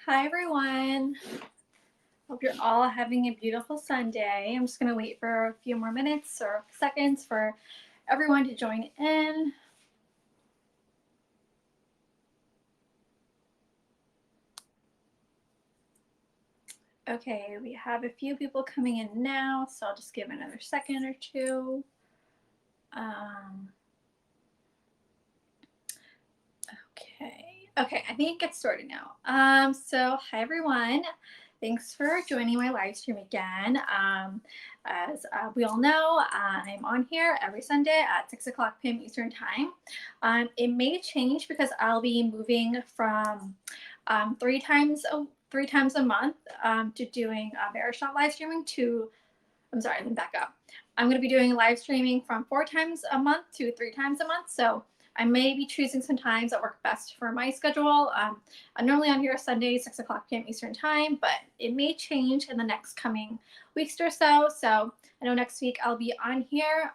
Hi everyone. Hope you're all having a beautiful Sunday. I'm just going to wait for a few more minutes or seconds for everyone to join in. Okay, we have a few people coming in now, so I'll just give another second or two. Okay, I think it gets started now. So hi everyone. Thanks for joining my live stream again. As we all know, I'm on here every Sunday at 6 o'clock p.m. Eastern Time. It may change because I'll be moving from three times a month to doing Verishop live streaming to. I'm sorry, let me back up. I'm going to be doing live streaming from 4 times a month to 3 times a month. So I may be choosing some times that work best for my schedule. I'm normally on here Sunday, 6 o'clock p.m. Eastern Time, but it may change in the next coming weeks or so. So I know next week I'll be on here.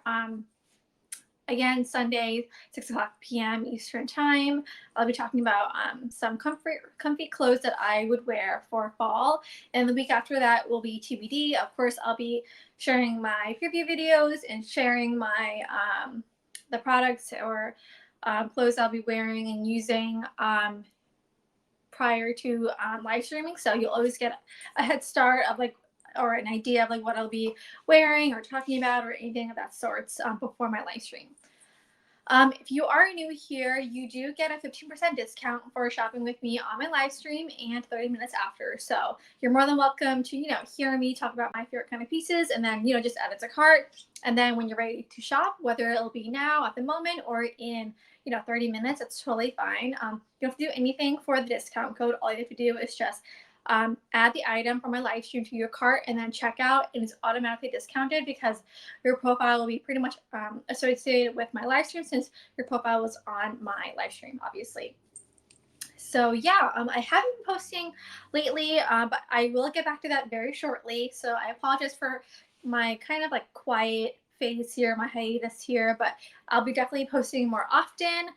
Again, Sunday, 6 o'clock p.m. Eastern Time. I'll be talking about some comfy clothes that I would wear for fall. And the week after that will be TBD. Of course, I'll be sharing my preview videos and sharing my the products or clothes I'll be wearing and using prior to live streaming. So you'll always get a head start of or an idea of what I'll be wearing or talking about or anything of that sorts before my live stream. If you are new here, you do get a 15% discount for shopping with me on my live stream and 30 minutes after. So you're more than welcome to, hear me talk about my favorite kind of pieces and then, just add it to cart. And then when you're ready to shop, whether it'll be now at the moment or in, 30 minutes, it's totally fine. You don't have to do anything for the discount code. All you have to do is just add the item from my live stream to your cart and then check out, and it's automatically discounted because your profile will be pretty much associated with my live stream since your profile was on my live stream, obviously. So yeah, I haven't been posting lately, but I will get back to that very shortly. So I apologize for my kind of quiet phase here, my hiatus here, but I'll be definitely posting more often.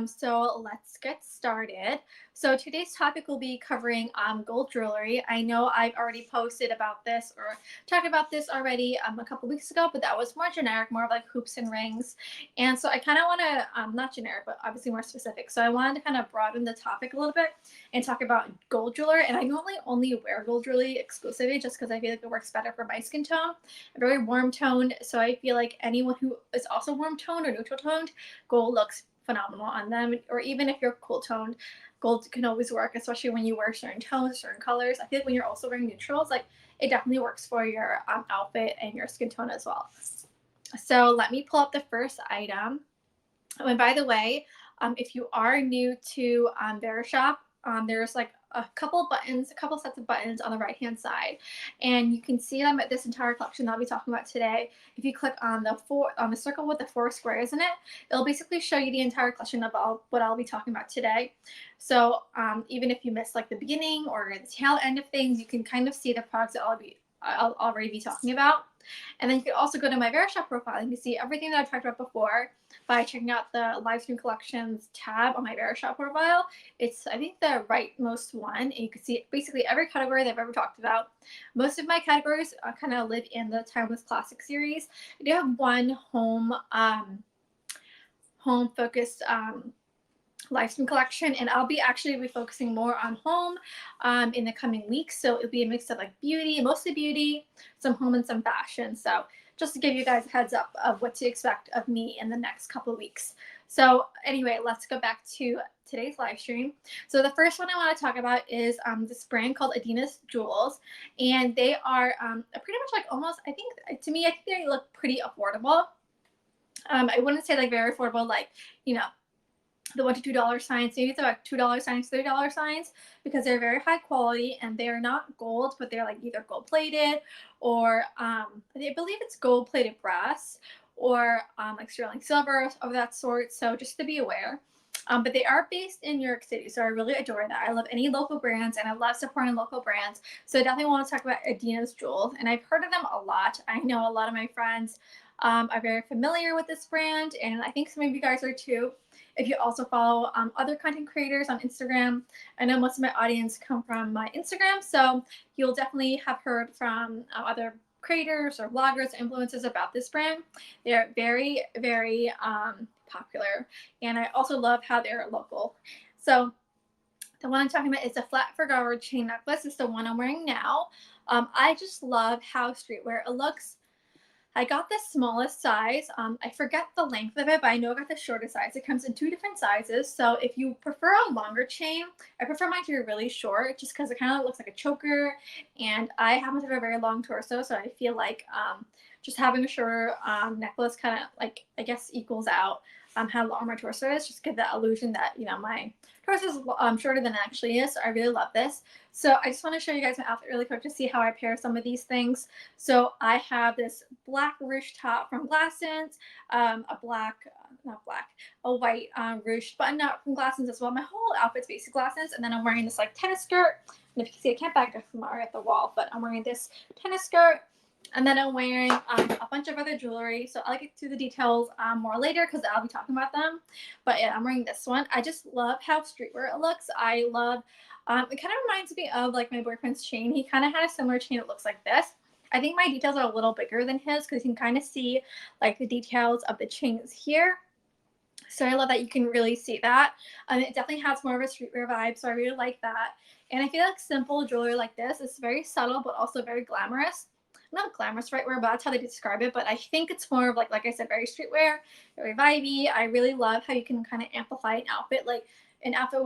So let's get started. So today's topic will be covering gold jewelry. I know I've already posted about this or talked about this already a couple weeks ago, but that was more generic, more of like hoops and rings. And so I kind of want to, not generic, but obviously more specific. So I wanted to kind of broaden the topic a little bit and talk about gold jewelry. And I normally only wear gold jewelry exclusively just because I feel like it works better for my skin tone. I'm very warm toned. So I feel like anyone who is also warm toned or neutral toned, gold looks phenomenal on them. Or even if you're cool toned, gold can always work, especially when you wear certain tones, certain colors. I feel like when you're also wearing neutrals, it definitely works for your outfit and your skin tone as well. So let me pull up the first item. Oh, and by the way, if you are new to Verishop, there's a couple buttons, a couple sets of buttons on the right-hand side, and you can see them at this entire collection that I'll be talking about today. If you click on the circle with the 4 squares in it, it'll basically show you the entire collection of what I'll be talking about today. So even if you miss the beginning or the tail end of things, you can kind of see the products that I'll already be talking about. And then you can also go to my Verishop profile and you can see everything that I've talked about before by checking out the live stream collections tab on my Verishop profile. It's, I think, the rightmost one, and you can see basically every category that I've ever talked about. Most of my categories kind of live in the Timeless Classic series. I do have one home focused live stream collection, and I'll be focusing more on home in the coming weeks. So it'll be a mix of beauty, mostly beauty, some home and some fashion. So just to give you guys a heads up of what to expect of me in the next couple of weeks. So anyway, let's go back to today's live stream. So the first one I want to talk about is this brand called Adinas Jewels, and they are pretty much almost, I think, to me, I think they look pretty affordable. I wouldn't say very affordable, the $1 to $2 signs. Maybe it's about $2 signs, $3 signs, because they're very high quality and they're not gold, but they're either gold plated or I believe it's gold plated brass or sterling silver of that sort. So just to be aware. But they are based in New York City, so I really adore that. I love any local brands, and I love supporting local brands. So I definitely want to talk about Adinas Jewels, and I've heard of them a lot. I know a lot of my friends are very familiar with this brand, and I think some of you guys are too. If you also follow other content creators on Instagram, I know most of my audience come from my Instagram, so you'll definitely have heard from other creators or bloggers or influencers about this brand. They're very, very popular, and I also love how they're local. So the one I'm talking about is the flat figure chain necklace. It's the one I'm wearing now. I just love how streetwear it looks. I got the smallest size. I forget the length of it, but I know I got the shortest size. It comes in 2 different sizes. So if you prefer a longer chain, I prefer mine to be really short just because it kind of looks like a choker. And I happen to have a very long torso, so I feel like just having a shorter necklace kind of like, I guess, equals out how long my torso is. Just give that illusion that, you know, my torso is shorter than it actually is. So I really love this. So I just want to show you guys my outfit really quick to see how I pair some of these things. So I have this black ruched top from Glassons, a white ruched button up from Glassons as well. My whole outfit's basic Glassons, and then I'm wearing this like tennis skirt. And if you can see, I can't back up from at the wall, but I'm wearing this tennis skirt. And then I'm wearing a bunch of other jewelry. So I'll get to the details more later because I'll be talking about them. But yeah, I'm wearing this one. I just love how streetwear it looks. I love, it kind of reminds me of like my boyfriend's chain. He kind of had a similar chain that looks like this. I think my details are a little bigger than his because you can kind of see like the details of the chains here. So I love that you can really see that. It definitely has more of a streetwear vibe, so I really like that. And I feel like simple jewelry like this is very subtle but also very glamorous. Not glamorous right where, but that's how they describe it. But I think it's more of like I said, very streetwear, very vibey. I really love how you can kind of amplify an outfit, like an outfit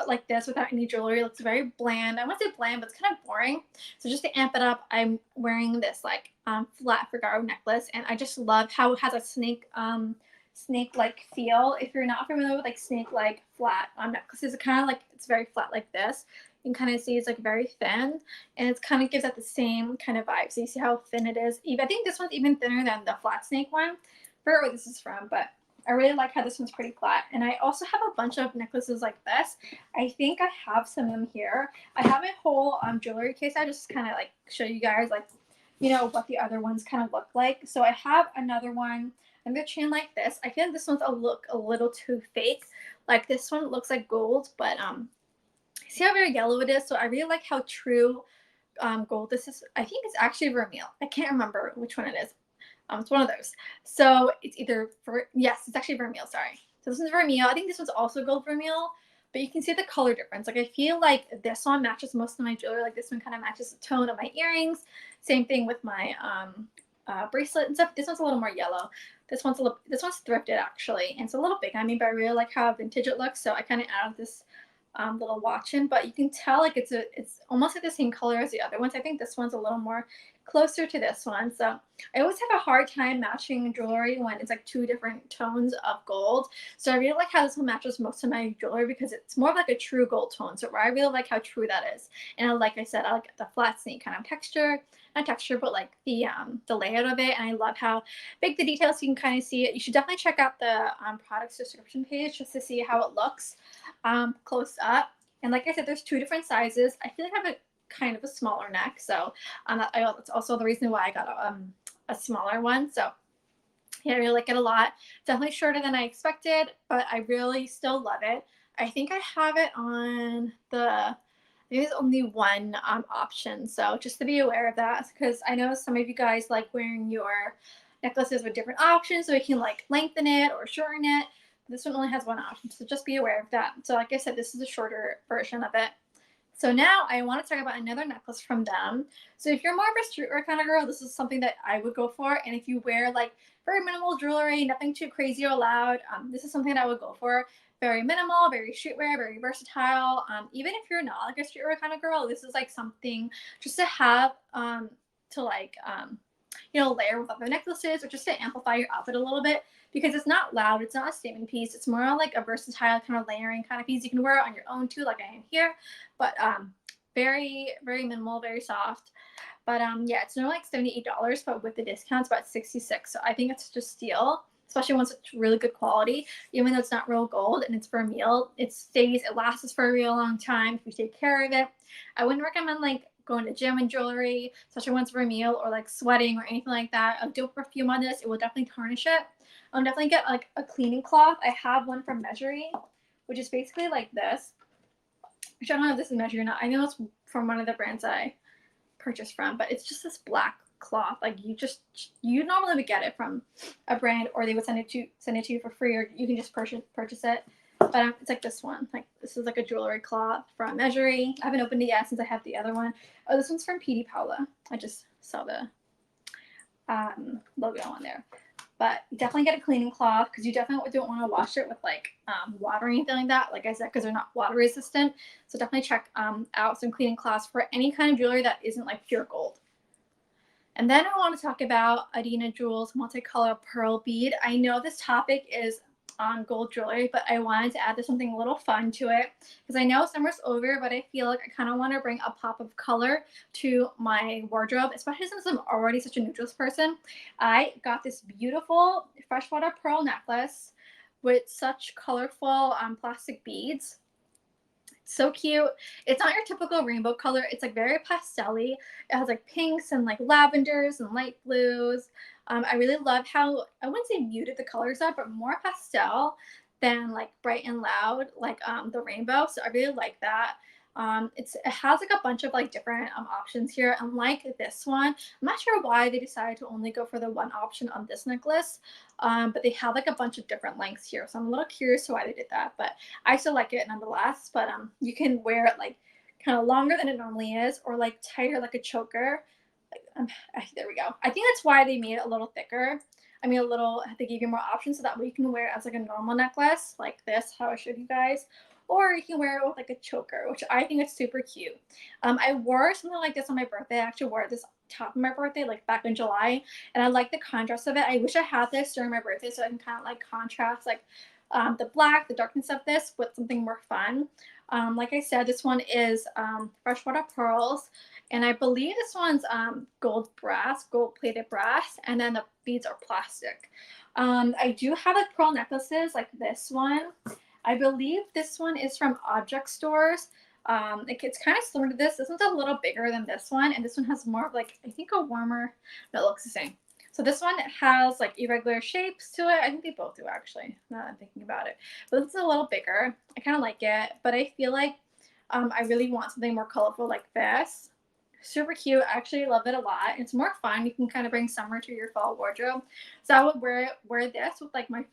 like this without any jewelry. It looks very bland. I wouldn't say bland, but it's kind of boring. So just to amp it up, I'm wearing this like flat figaro necklace, and I just love how it has a snake-like feel. If you're not familiar with like snake-like flat necklaces, it kind of like, it's very flat like this. You can kind of see it's like very thin, and it kind of gives that the same kind of vibe. So you see how thin it is. I think this one's even thinner than the flat snake one. I forget where this is from, but I really like how this one's pretty flat. And I also have a bunch of necklaces like this. I think I have some of them here. I have a whole jewelry case. I just kind of like show you guys like, you know, what the other ones kind of look like. So I have another one, another chain like this. I feel like this one's a little too fake. Like this one looks like gold, but see how very yellow it is? So I really like how true gold this is. I think it's actually vermeil. I can't remember which one it is. It's one of those. So it's either yes, it's actually vermeil. Sorry. So this one's vermeil. I think this one's also gold vermeil, but you can see the color difference. Like I feel like this one matches most of my jewelry. Like this one kind of matches the tone of my earrings. Same thing with my bracelet and stuff. This one's a little more yellow. This one's thrifted actually, and it's a little big on me, but I really like how vintage it looks. So I kind of added this little watch in, but you can tell like it's almost like the same color as the other ones. I think this one's a little more closer to this one. So I always have a hard time matching jewelry when it's like 2 different tones of gold. So I really like how this one matches most of my jewelry because it's more of like a true gold tone. So I really like how true that is. And like I said, I like the flat snake kind of texture, not texture, but like the layout of it. And I love how big the details, you can kind of see it. You should definitely check out the products description page just to see how it looks close up. And like I said, there's 2 different sizes. I feel like I have a kind of a smaller neck, so that's also the reason why I got a smaller one. So yeah, I really like it a lot. Definitely shorter than I expected, but I really still love it. I think I have it on I think there's only one option, so just to be aware of that, because I know some of you guys like wearing your necklaces with different options, so you can like lengthen it or shorten it. This one only has one option, so just be aware of that. So like I said, this is a shorter version of it. So now I want to talk about another necklace from them. So if you're more of a streetwear kind of girl, this is something that I would go for. And if you wear like very minimal jewelry, nothing too crazy or loud, this is something that I would go for. Very minimal, very streetwear, very versatile. Even if you're not like a streetwear kind of girl, this is like something just to have to like you know, layer with other necklaces or just to amplify your outfit a little bit, because it's not loud, it's not a statement piece, it's more like a versatile kind of layering kind of piece. You can wear it on your own too, like I am here, but very, very minimal, very soft. But yeah, it's normally like $78, but with the discounts about 66. So I think it's just steal, especially once it's really good quality, even though it's not real gold and it's vermeil. It lasts for a real long time if you take care of it. I wouldn't recommend like going to gym and jewelry, especially once for a meal or like sweating or anything like that. I'll do a perfume on this. It will definitely tarnish it. I'll definitely get like a cleaning cloth. I have one from Measuring, which is basically like this. Which I don't know if this is Measuring or not. I know it's from one of the brands I purchased from, but it's just this black cloth. Like you normally would get it from a brand, or they would send it to you for free, or you can just purchase it. But it's like this one. Like this is like a jewelry cloth from Measuring. I haven't opened it yet since I have the other one. Oh, this one's from PD Paula. I just saw the logo on there. But you definitely get a cleaning cloth because you definitely don't want to wash it with like water or anything like that. Like I said, because they're not water resistant. So definitely check out some cleaning cloths for any kind of jewelry that isn't like pure gold. And then I want to talk about Adina Jewels multicolor pearl bead. I know this topic is on gold jewelry, but I wanted to add something a little fun to it because I know summer's over, but I feel like I kind of want to bring a pop of color to my wardrobe, especially since I'm already such a neutrals person. I got this beautiful freshwater pearl necklace with such colorful plastic beads. So cute. It's not your typical rainbow color. It's like very pastel-y. It has like pinks and like lavenders and light blues. I really love how, I wouldn't say muted the colors are, but more pastel than like bright and loud like the rainbow. So I really like that. It has like a bunch of like different options here. Unlike this one, I'm not sure why they decided to only go for the one option on this necklace, but they have like a bunch of different lengths here. So I'm a little curious to why they did that, but I still like it nonetheless. But you can wear it like kind of longer than it normally is, or like tighter like a choker. There we go. I think that's why they made it a little thicker. I mean, they gave you more options so that way you can wear it as like a normal necklace, like this, how I showed you guys. Or you can wear it with like a choker, which I think is super cute. I wore something like this on my birthday. I actually wore this top on my birthday, like back in July. And I like the contrast of it. I wish I had this during my birthday so I can kind of like contrast like the black, the darkness of this with something more fun. Like I said, this one is freshwater pearls. And I believe this one's gold plated brass. And then the beads are plastic. I do have like pearl necklaces like this one. I believe this one is from Object Stores. It's kind of similar to this. This one's a little bigger than this one, and this one has more of like, I think a warmer, no, it looks the same. So this one has like irregular shapes to it. I think they both do actually, now that I'm thinking about it. But this is a little bigger. I kind of like it, but I feel like I really want something more colorful like this. Super cute. I actually love it a lot. It's more fun. You can kind of bring summer to your fall wardrobe. So I would wear this with like my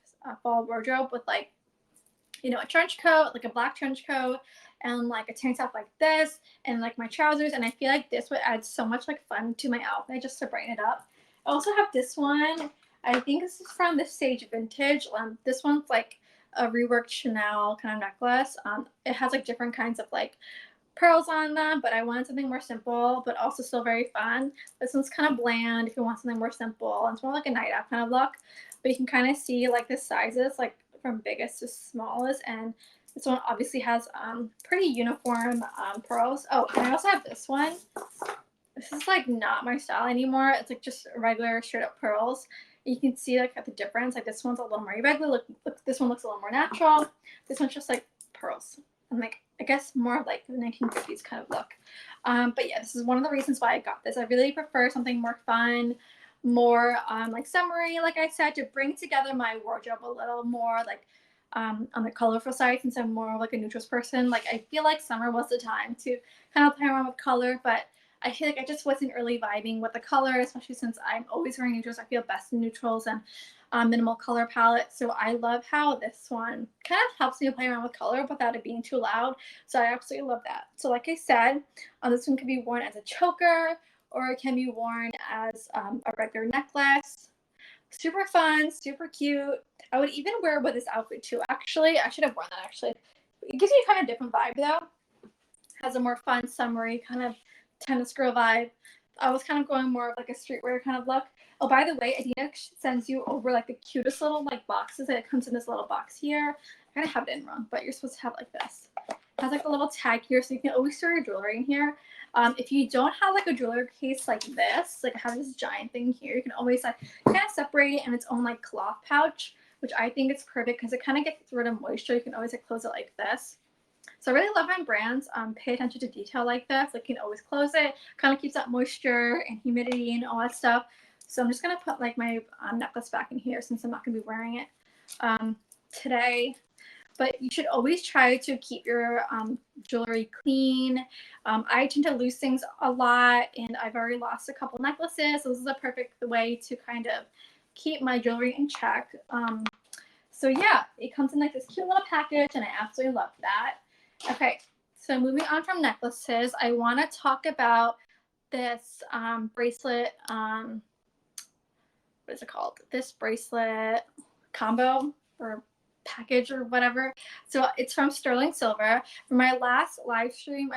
fall wardrobe with like, you know, a trench coat, like a black trench coat, and like a tank top like this, and like my trousers. And I feel like this would add so much like fun to my outfit just to brighten it up. I also have this one. I think this is from the Sage Vintage. This one's like a reworked Chanel kind of necklace. It has like different kinds of like pearls on them, but I wanted something more simple, but also still very fun. This one's kind of bland if you want something more simple. It's more like a night out kind of look, but you can kind of see like the sizes, like from biggest to smallest, and this one obviously has pretty uniform pearls. Oh, and I also have this one. This is like not my style anymore. It's like just regular straight up pearls. You can see like the difference. Like this one's a little more irregular. Look, this one looks a little more natural. This one's just like pearls. And like, I guess more of like the 1950s kind of look. But yeah, this is one of the reasons why I got this. I really prefer something more fun, more like summery, like I said, to bring together my wardrobe a little more like on the colorful side, since I'm more like a neutrals person. Like I feel like summer was the time to kind of play around with color, but I feel like I just wasn't really vibing with the color, especially since I'm always wearing neutrals. I feel best in neutrals and minimal color palette. So I love how this one kind of helps me play around with color without it being too loud. So I absolutely love that. So like I said, this one can be worn as a choker, or it can be worn as a regular necklace. Super fun, super cute. I would even wear it with this outfit too. Actually, I should have worn that actually. It gives you kind of different vibe though. Has a more fun, summery kind of tennis girl vibe. I was kind of going more of like a streetwear kind of look. Oh, by the way, Adina sends you over like the cutest little like boxes. It comes in this little box here. I kind of have it in wrong, but you're supposed to have like this. It has like a little tag here, so you can always store your jewelry in here. If you don't have like a jewelry case like this, like I have this giant thing here, you can always like kind of separate it in its own like cloth pouch, which I think is perfect because it kind of gets rid of moisture. You can always like close it like this. So I really love when brands pay attention to detail like this. Like you can always close it, kind of keeps that moisture and humidity and all that stuff. So I'm just gonna put like my necklace back in here since I'm not gonna be wearing it today. But you should always try to keep your jewelry clean. I tend to lose things a lot, and I've already lost a couple necklaces. So this is a perfect way to kind of keep my jewelry in check. So yeah, it comes in like this cute little package, and I absolutely love that. Okay, so moving on from necklaces, I want to talk about this bracelet. What is it called? This bracelet combo or package or whatever. So it's from Sterling Silver. For my last live stream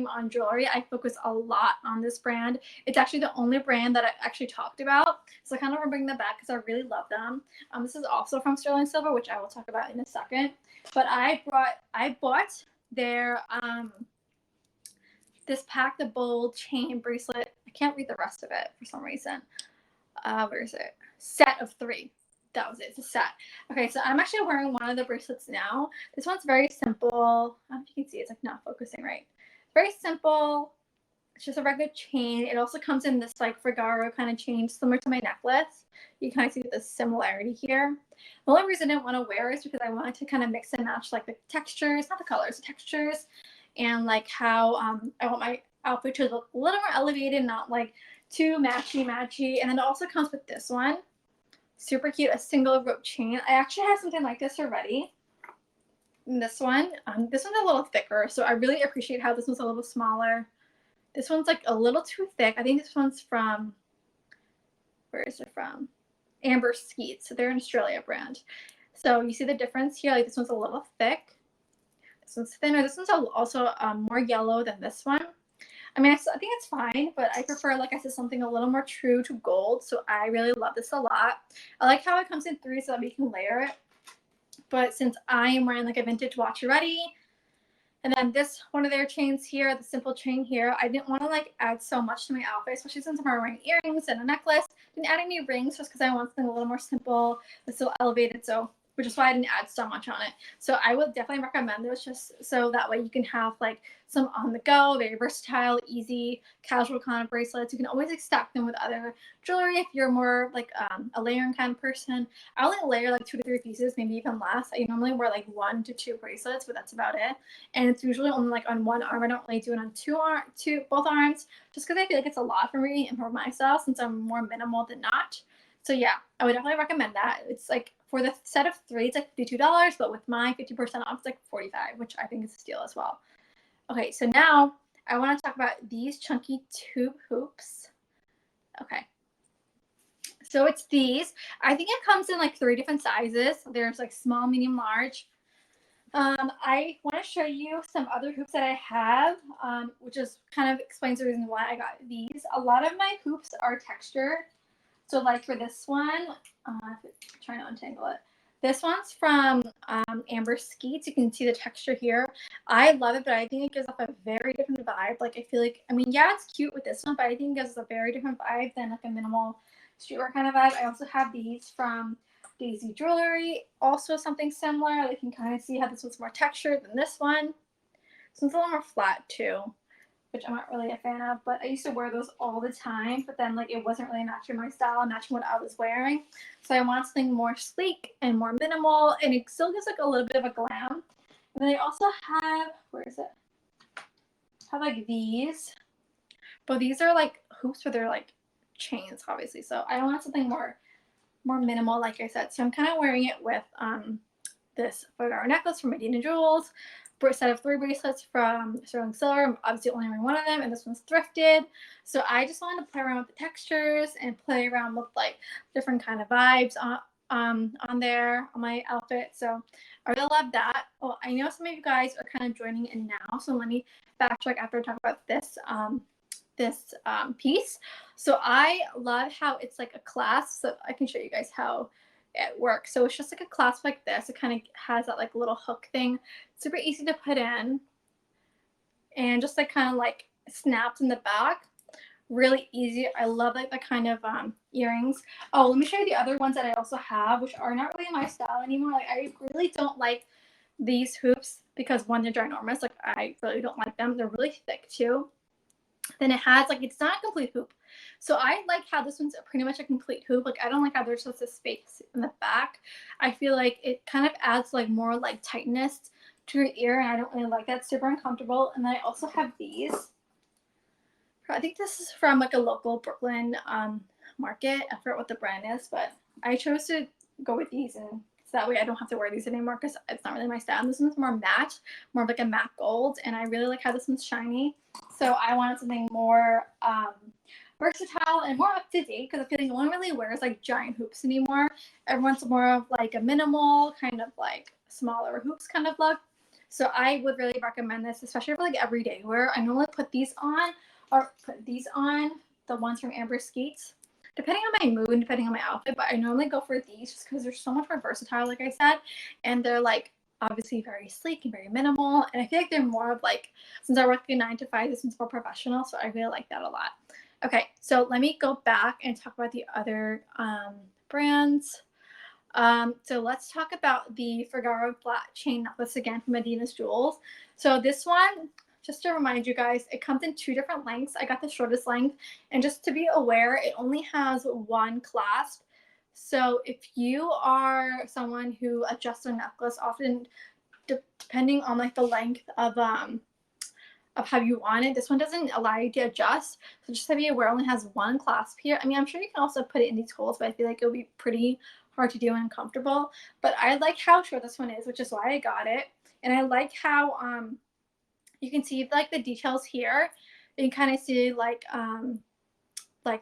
on jewelry, I focused a lot on this brand. It's actually the only brand that I actually talked about. So I kind of want to bring them back because I really love them. This is also from Sterling Silver, which I will talk about in a second. But I bought their this pack, the bold chain bracelet. I can't read the rest of it for some reason. Where is it? Set of 3. That was it. It's a set. Okay, so I'm actually wearing one of the bracelets now. This one's very simple. I don't know if you can see. It's like not focusing right. Very simple. It's just a regular chain. It also comes in this like Figaro kind of chain, similar to my necklace. You kind of see the similarity here. The only reason I didn't want to wear it is because I wanted to kind of mix and match like the textures, not the colors, the textures, and like how I want my outfit to look a little more elevated, not like too matchy. And then it also comes with this one. Super cute, a single rope chain. I actually have something like this already. And this one's a little thicker, so I really appreciate how this one's a little smaller. This one's like a little too thick. I think this one's from, where is it from? Amber Skeets. So they're an Australia brand. So you see the difference here? Like this one's a little thick. This one's thinner. This one's also more yellow than this one. I mean, I think it's fine, but I prefer, like I said, something a little more true to gold. So I really love this a lot. I like how it comes in 3 so that we can layer it. But since I am wearing like a vintage watch already, and then this one of their chains here, the simple chain here, I didn't want to like add so much to my outfit, especially since I'm wearing earrings and a necklace. Didn't add any rings just because I want something a little more simple but still elevated. So which is why I didn't add so much on it. So I would definitely recommend this just so that way you can have like some on the go, very versatile, easy, casual kind of bracelets. You can always like stack them with other jewelry if you're more like a layering kind of person. I only layer like 2 to 3 pieces, maybe even less. I normally wear like 1 to 2 bracelets, but that's about it. And it's usually only like on one arm. I don't really do it on both arms, just because I feel like it's a lot for me and for myself since I'm more minimal than not. So yeah, I would definitely recommend that. It's like for the set of 3, it's like $52, but with my 50% off, it's like $45, which I think is a steal as well. Okay, so now I want to talk about these chunky tube hoops. Okay, so it's these. I think it comes in like 3 different sizes. There's like small, medium, large. I want to show you some other hoops that I have, which is kind of explains the reason why I got these. A lot of my hoops are textured. So like for this one, trying to untangle it. This one's from Amber Skeets. You can see the texture here. I love it, but I think it gives off a very different vibe. Like I feel like, I mean, yeah, it's cute with this one, but I think it gives a very different vibe than like a minimal streetwear kind of vibe. I also have these from Daisy Jewelry. Also something similar. You can kind of see how this one's more textured than this one. This one's a little more flat too, which I'm not really a fan of, but I used to wear those all the time, but then like it wasn't really matching my style, matching what I was wearing. So I want something more sleek and more minimal, and it still gives like a little bit of a glam. And then I also have, where is it? I have like these, but these are like hoops where they're like chains, obviously. So I want something more minimal, like I said. So I'm kind of wearing it with this Figaro necklace from Adina Jewels. A set of 3 bracelets from Sterling Silver. I'm obviously only wearing one of them, and this one's thrifted. So I just wanted to play around with the textures and play around with like different kind of vibes on there on my outfit. So I really love that. Well, I know some of you guys are kind of joining in now, so let me backtrack after I talk about this piece. So I love how it's like a clasp. So I can show you guys how it works. So it's just like a clasp like this. It kind of has that like little hook thing. Super easy to put in, and just like kind of like snaps in the back. Really easy. I love like the kind of earrings. Oh, let me show you the other ones that I also have, which are not really my style anymore. Like I really don't like these hoops because one, they're ginormous. Like I really don't like them. They're really thick too. Then it has like, it's not a complete hoop. So I like how this one's pretty much a complete hoop. Like I don't like how there's just a space in the back. I feel like it kind of adds like more like tightness to your ear, and I don't really like that. It's super uncomfortable. And then I also have these. I think this is from like a local Brooklyn market. I forget what the brand is, but I chose to go with these, and so that way I don't have to wear these anymore because it's not really my style. And this one's more matte, more of like a matte gold, and I really like how this one's shiny. So I wanted something more versatile and more up to date because I feel like no one really wears like giant hoops anymore. Everyone's more of like a minimal kind of like smaller hoops kind of look. So I would really recommend this, especially for like everyday wear. I normally put these on or put these on, the ones from Amber Skeets, depending on my mood, depending on my outfit. But I normally go for these just because they're so much more versatile, like I said, and they're like obviously very sleek and very minimal. And I feel like they're more of like, since I work a 9 to 5, this one's more professional, so I really like that a lot. Okay, so let me go back and talk about the other brands. So let's talk about the Figaro flat chain necklace again from Adinas Jewels. So this one, just to remind you guys, it comes in 2 different lengths. I got the shortest length, and just to be aware, it only has 1 clasp. So if you are someone who adjusts their necklace often, depending on like the length of how you want it, this one doesn't allow you to adjust. So just to be aware, it only has 1 clasp here. I mean, I'm sure you can also put it in these holes, but I feel like it'll be pretty hard to do and uncomfortable. But I like how short this one is, which is why I got it. And I like how you can see like the details here. You can kind of see like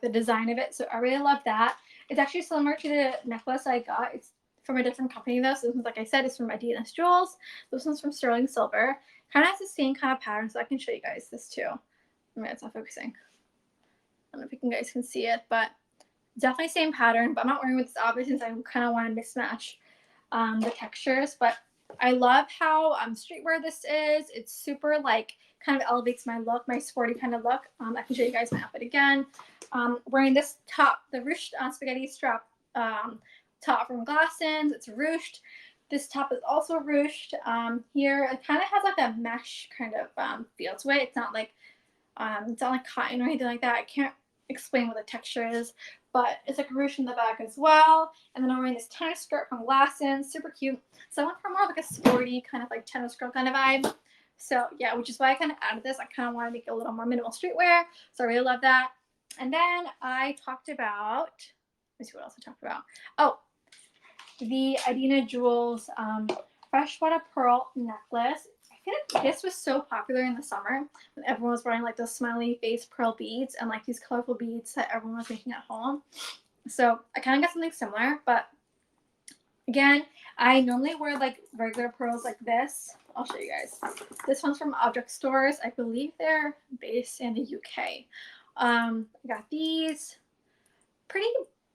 the design of it. So I really love that. It's actually similar to the necklace I got. It's from a different company though. So this one's, like I said, is from Adinas Jewels. This one's from Sterling Silver. Kind of has the same kind of pattern, so I can show you guys this too. I mean, it's not focusing. I don't know if you guys can see it, but definitely same pattern. But I'm not wearing with this obviously since I kind of want to mismatch the textures. But I love how streetwear this is. It's super like kind of elevates my look, my sporty kind of look. I can show you guys my outfit again. Wearing this top, the ruched spaghetti strap top from Glassons. It's ruched. This top is also ruched. Here it kind of has like a mesh kind of feel to it. It's not like cotton or anything like that. I can't explain what the texture is, but it's like ruched in the back as well. And then I'm wearing this tennis skirt from Glassons, super cute. So I went for more of like a sporty kind of like tennis girl kind of vibe. So yeah, which is why I kind of added this. I kind of want to make it a little more minimal streetwear. So I really love that. And then I talked about, let me see what else I talked about. Oh, the Adinas Jewels freshwater pearl necklace. I feel like this was so popular in the summer when everyone was wearing like those smiley face pearl beads and like these colorful beads that everyone was making at home. So I kind of got something similar, but again, I normally wear like regular pearls like this. I'll show you guys. This one's from Object Stores. I believe they're based in the UK. I got these. Pretty,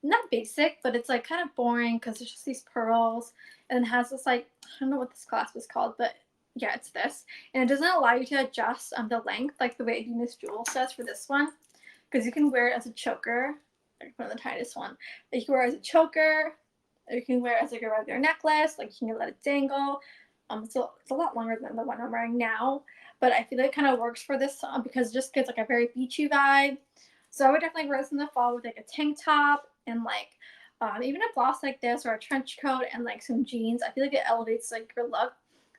not basic, but it's like kind of boring because it's just these pearls, and it has this like, I don't know what this clasp is called, but yeah, it's this. And it doesn't allow you to adjust the length like the way Adinas Jewel says for this one, because you can wear it as a choker. Like one of the tightest one. You can wear it as a choker, or you can wear it as like a regular necklace. Like you can let it dangle. So it's a lot longer than the one I'm wearing now, but I feel like it kind of works for this because it just gives like a very beachy vibe. So I would definitely wear this in the fall with like a tank top and like even a blouse like this or a trench coat and like some jeans. I feel like it elevates like your look.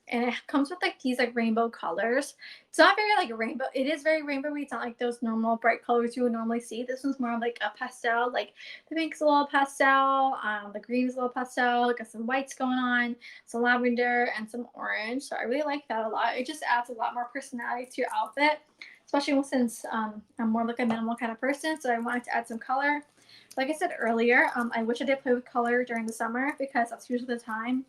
And it comes with like these like rainbow colors. It's not very like rainbow. It is very rainbowy. It's not like those normal bright colors you would normally see. This one's more like a pastel. Like the pink's a little pastel. The green's a little pastel. Got some whites going on, some lavender and some orange. So I really like that a lot. It just adds a lot more personality to your outfit, especially since I'm more like a minimal kind of person. So I wanted to add some color. Like I said earlier, I wish I did play with color during the summer because that's usually the time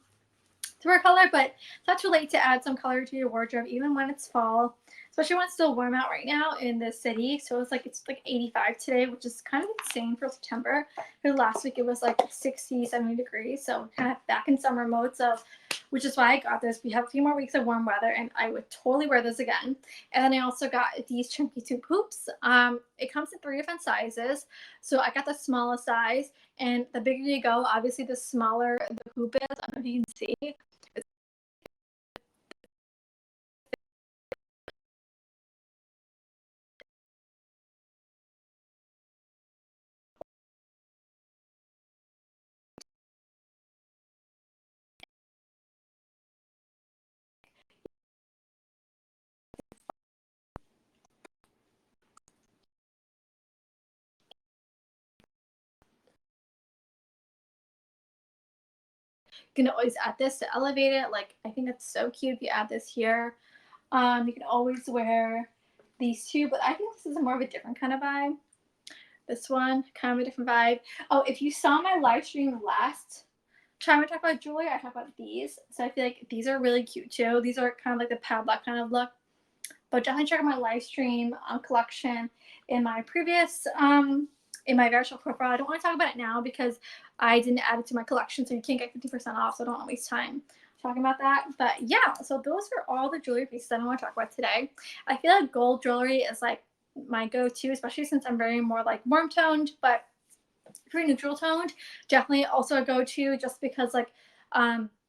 to wear color, but it's not too late to add some color to your wardrobe even when it's fall, especially when it's still warm out right now in the city. So it's like 85 today, which is kind of insane for September, because last week it was like 60, 70 degrees. So kind of back in summer mode. So which is why I got this. We have a few more weeks of warm weather and I would totally wear this again. And then I also got these chunky tube hoops. It comes in 3 different sizes. So I got the smallest size, and the bigger you go, obviously the smaller the hoop is. I don't know if you can see. You can always add this to elevate it. Like, I think it's so cute if you add this here. You can always wear these two, but I think this is more of a different kind of vibe. This one, kind of a different vibe. Oh, if you saw my live stream last time I talked about jewelry, I talked about these. So I feel like these are really cute too. These are kind of like the padlock kind of look. But definitely check out my live stream collection in my previous in my Verishop profile. I don't want to talk about it now because I didn't add it to my collection, so you can't get 50% off. So I don't want to waste time talking about that. But yeah, so those are all the jewelry pieces I want to talk about today. I feel like gold jewelry is like my go-to, especially since I'm very more like warm toned, but pretty neutral toned. Definitely also a go-to just because like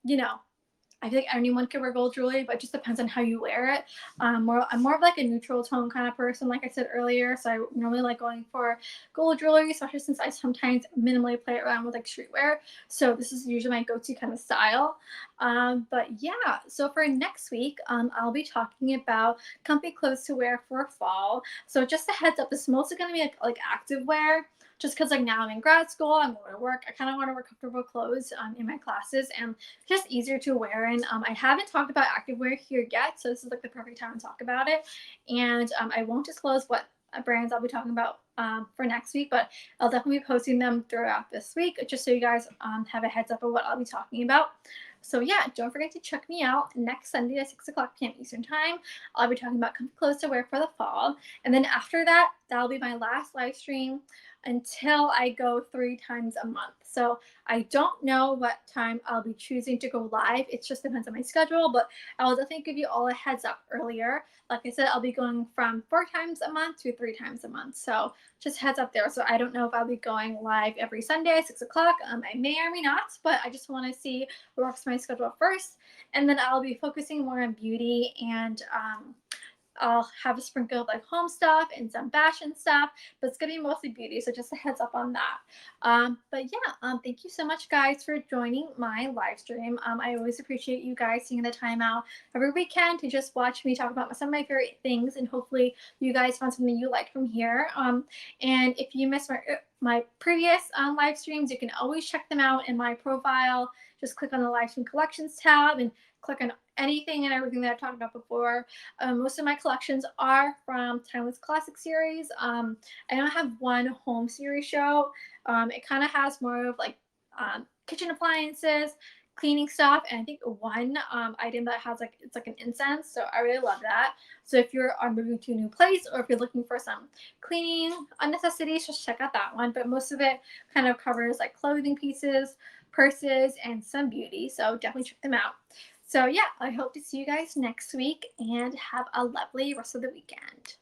you know, I feel like anyone can wear gold jewelry, but it just depends on how you wear it. I'm more of like a neutral tone kind of person, like I said earlier. So I normally like going for gold jewelry, especially since I sometimes minimally play around with like streetwear. So this is usually my go-to kind of style. But yeah, so for next week, I'll be talking about comfy clothes to wear for fall. So just a heads up, this is mostly going to be like active wear. Just because like now I'm in grad school, I'm going to work. I kind of want to wear comfortable clothes in my classes and just easier to wear in. I haven't talked about activewear here yet, so this is like the perfect time to talk about it. And I won't disclose what brands I'll be talking about for next week, but I'll definitely be posting them throughout this week just so you guys have a heads up of what I'll be talking about. So yeah, don't forget to check me out next Sunday at 6 o'clock p.m. Eastern Time. I'll be talking about comfy clothes to wear for the fall. And then after that, that'll be my last live stream until I go 3 times a month. So I don't know what time I'll be choosing to go live. It just depends on my schedule, but I will definitely give you all a heads up earlier. Like I said, I'll be going from 4 times a month to 3 times a month. So just heads up there. So I don't know if I'll be going live every Sunday at 6 o'clock. I may or may not, but I just want to see what works for my schedule first. And then I'll be focusing more on beauty and I'll have a sprinkle of like home stuff and some fashion stuff, but it's gonna be mostly beauty, so just a heads up on that. But yeah, thank you so much, guys, for joining my live stream. I always appreciate you guys taking the time out every weekend to just watch me talk about some of my favorite things, and hopefully you guys found something you like from here. And if you missed my previous live streams, you can always check them out in my profile. Just click on the live stream collections tab and click on anything and everything that I've talked about before. Most of my collections are from Timeless Classic series. I don't have one home series show. It kind of has more of like kitchen appliances, cleaning stuff, and I think one item that has like it's like an incense. So I really love that. So if you're moving to a new place or if you're looking for some cleaning necessities, just check out that one. But most of it kind of covers like clothing pieces, purses, and some beauty. So definitely check them out. So yeah, I hope to see you guys next week and have a lovely rest of the weekend.